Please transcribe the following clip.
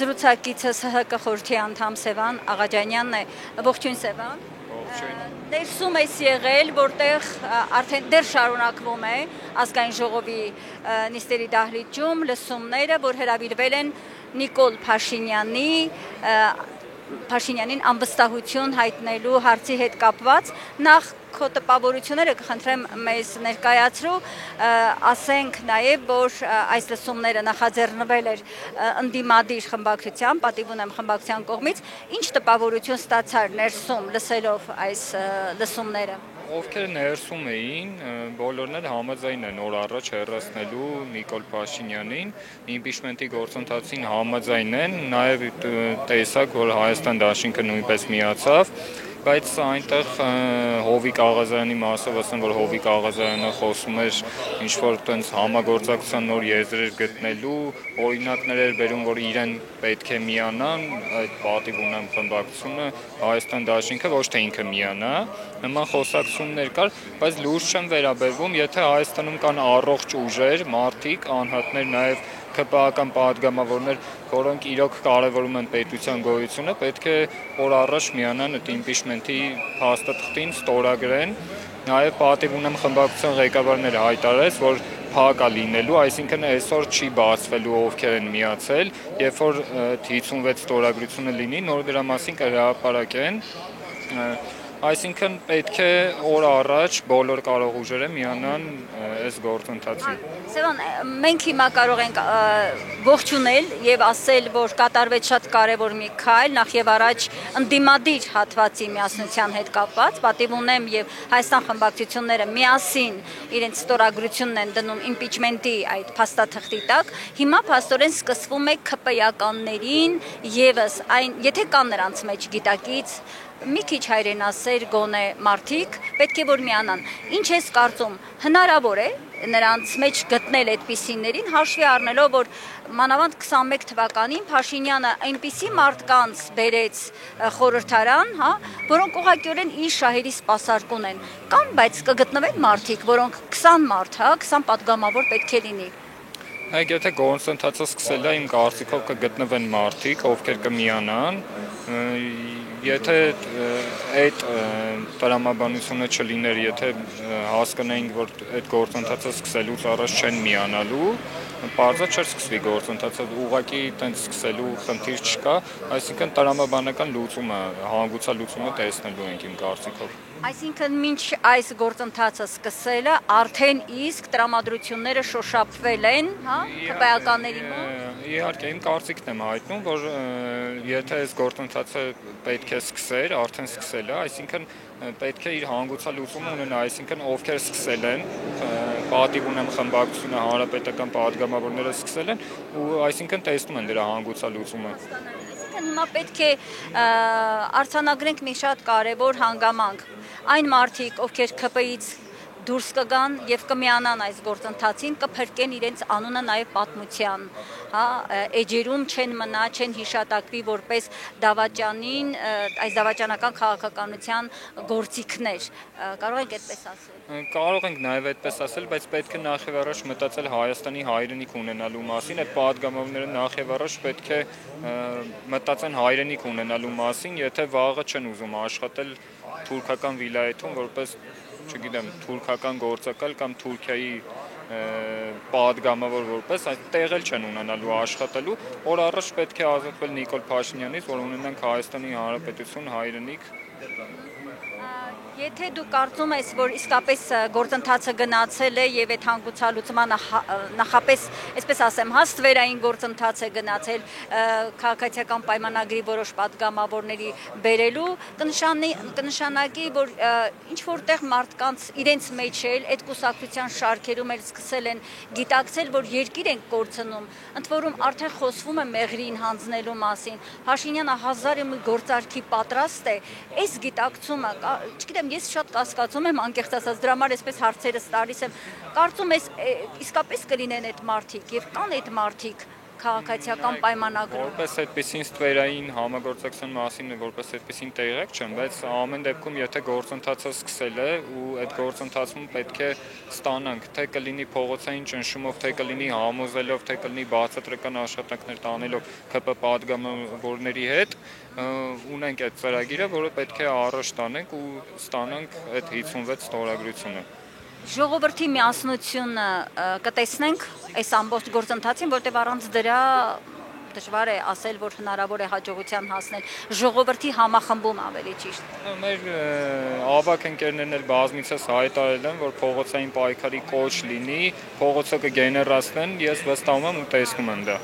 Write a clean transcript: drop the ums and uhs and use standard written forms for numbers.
զրուցակիցս ՀՀԿ խորհրդի անդամ Սևան Աղաջանյանն է։ Ողջույն Սևան։ Ներսում էս եղել, որտեղ արդեն դեռ շարունակվում է ազգային ժողովի նիստերի դահլիճում լսումները, որ հրավիրվել են Նիկոլ Փաշինյանին անվստահություն հայտնելու հարցի հետ կապված, նախ քո տպավորությունները կխնդրեմ մեզ ներկայացրու, ասենք նաև, որ այս լսումները նախաձեռնվել էր ընդդիմադիր խմբակցության, պատիվ ունեմ խմբակցության կողմից, ինչ տպավորություն ստացար ներսում լսելով այս լսումները։ Ովքեր ներսում էին, բոլորն էլ համաձայն են օր առաջ հեռացնելու Նիկոլ Փաշինյանին, իմպիչմենտի գործընթացին համաձայն են, նաև տեսակ, որ Հայաստան դաշինքը նույնպես միացավ, բայց այնտեղ Հովիկ Աղազարյանի մասով ասեմ, որ Հովիկ Աղազարյանը խոսում էր ինչ-որ տենց համագործակցության նոր եզրեր գտնելու, օրինակներ էր բերում, որ իրեն պետք է միանան, այդ պատիվ ունեմ խմբակցությունը, Հայաստան դաշինքը, ոչ թե ինքը միանա, նման խոսակցություններ կար, բայց լուրջ չեմ վերաբերվում, եթե Հայաստանում կան առողջ ուժեր, մարդիկ, անհատներ, նաև ԿՊԱ-ական պատգամավորներ, որոնք իրոք կարևորում են պետության գոյությունը, պետք է օր առաջ միանան այդ իմպիչմենտի փաստաթղթին ստորագրեն, նաև պատիվ ունեմ խմբակցության ղեկավարն էր հայտարարեց, որ փակ է լինելու, այսինքն այսօր չի բացվելու ովքեր են միացել, երբ որ 56 ստորագրությունը լինի, նոր դրա մասին կհրապարակեն, այսինքն պետք է օր առաջ բոլոր կարող ուժերը միանան այս գործընթացին։ Սևան, մենք հիմա կարող ենք ողջունել եւ ասել, որ կատարվեց շատ կարեւոր մի քայլ, նախ եւ առաջ ընդդիմադիր հատվածի միասնության հետ կապված, պատիվ ունեմ եւ Հայաստան խմբակցությունները միասին իրենց ստորագրությունն են դնում իմպիչմենտի այդ փաստաթղթի տակ, հիմա փաստորեն սկսվում է ԿՊ-ականներին եւս այն, եթե կան նրանց մեջ գիտակից մի քիչ հայրենասեր գոնե մարդիկ պետք է որ միանան։ Ինչ ես կարծում, հնարավոր է նրանց մեջ գտնել այդպիսիներին, հաշվի առնելով, որ մանավանդ 21 թվականին Փաշինյանը այնպիսի մարդկանց բերեց խորհրդարան, որոնք ուղղակիորեն իր շահերի սպասարկուն են։ Կան, բայց կգտնվեն մարդիկ, որոնք 20 մարդ, 20 պատգամավոր պետք է լինի։ Այդ եթե գործընթացը սկսել է, իմ կարծիքով կգտնվեն մարդիկ, ովքեր կմիանան, եթե այդ տրամաբանությունը չլիներ, եթե հասկանայինք, որ այդ գործընթացը սկսելուց առաջ չեն միանալու, պարզա չէր սկսվի գործընթացը, ուղղակի տենց սկսելու խնդիր չկա, այսինքն տրամաբանական լուծումը, հանգուցալուծումը տեսնելու ենք իմ կարծիքով։ Այսինքն մինչ այս գործընթացը սկսելը արդեն իսկ տրամադրությունները շոշափվել են, ԿՊԱ-ականների մոտ։ Իհարկե, իմ կարծիքն եմ հայտնում, որ եթե այս գործընթացը պետք է սկսեր, արդեն սկսել է, այսինքն պետք է իր հանգուցալուծումը ունենա, այսինքն ովքեր սկսել են, պատիվ ունեմ խմբակցությունը, հանրապետական պատգամավորները սկսել են, ու այսինքն տեսնում են դրա հանգուցալուծումը։ Հիմա պետք է արձանագրենք մի շատ կարևոր հանգամանք։ Այն մարդիկ, ովքեր ԿՊ-ից դուրս կգան եւ կմիանան այս գործընթացին, կփրկեն իրենց անունը նաեւ պատմության, էջերում չեն մնա, չեն հիշատակվի որպես դավաճանին, այս դավաճանական քաղաքականության գործիքներ։ Կարող ենք այդպես ասել։ Կարող ենք նաեւ այդպես ասել, բայց պետք է նախ եւ առաջ մտածել Հայաստանի հայրենիք ունենալու մասին, այդ պատգամավորները նախ եւ առաջ պետք է մտածեն հայրենիք ունենալու մասին, եթե վաղը չեն ուզում աշխատել թուրքական վիլայեթում որպես չգիտեմ, թուրքական գործակալ կամ Թուրքիայի պատգամավոր որպես այդ տեղել չեն ունենալու աշխատելու, օր առաջ պետք է ազատվել Նիկոլ Փաշինյանից, որ ունենանք Հայաստանի Հանրապետություն հայրենիք։ Եթե դու կարծում ես, որ իսկապես գործընթացը գնացել է եւ այդ հանգուցալուծմանը նախապես, այսպես ասեմ, հաստվերային գործընթաց է գնացել քաղաքացիական պայմանագրի որոշ պատգամավորների բերելու, կնշանակի, որ ինչ որտեղ մարդկանց իրենց մեջ էլ այդ կուսակցության շարքերում էլ սկսել են գիտակցել, որ երկիր են կորցնում, ընդ որում արդեն խոսվում է մեղրին հանձնելու մասին։ Փաշինյանը 1000 մի գործարքի պատրաստ է, այս գիտակցումը, չգիտեմ, ես շատ կասկածում եմ, անկեղծ ասած, դրա համար այսպես հարցերս տալիս եմ, կարծում ես իսկապես կլինեն այդ մարդիկ եւ կան այդ մարդիկ, քաղաքացիական պայմանագրում։ Որպես այդպեսին ստվերային համագործակցության մասին որպես այդպեսին տեղյակ չեմ, բայց ամեն դեպքում եթե գործընթացը սկսել է ու այդ գործընթացում պետք է ստանանք, թե կլինի փողոցային ճնշումով, թե կլինի համոզելով, թե կլինի բացատրական աշխատանքներ տանելով ՔՊ պատգամավորների հետ, ունենք այդ ծրագիրը, որը պետք է առաջ տանենք ու ստանանք այդ 56 ստորագրությունը։ Ժողովրդի միասնությունը կտեսնենք այս ամբողջ գործընթացին, որտեղ առանց դրա դժվար է ասել, որ հնարավոր է հաջողության հասնել։ Ժողովրդի համախմբում ավելի ճիշտ։ Մեր ավագ ընկերներն էլ բազմիցս հայտարարել են, որ փողոցային պայքարի կոչ լինի, փողոցը կգեներացնեն, ես վստահում եմ ու տեսնում եմ դա։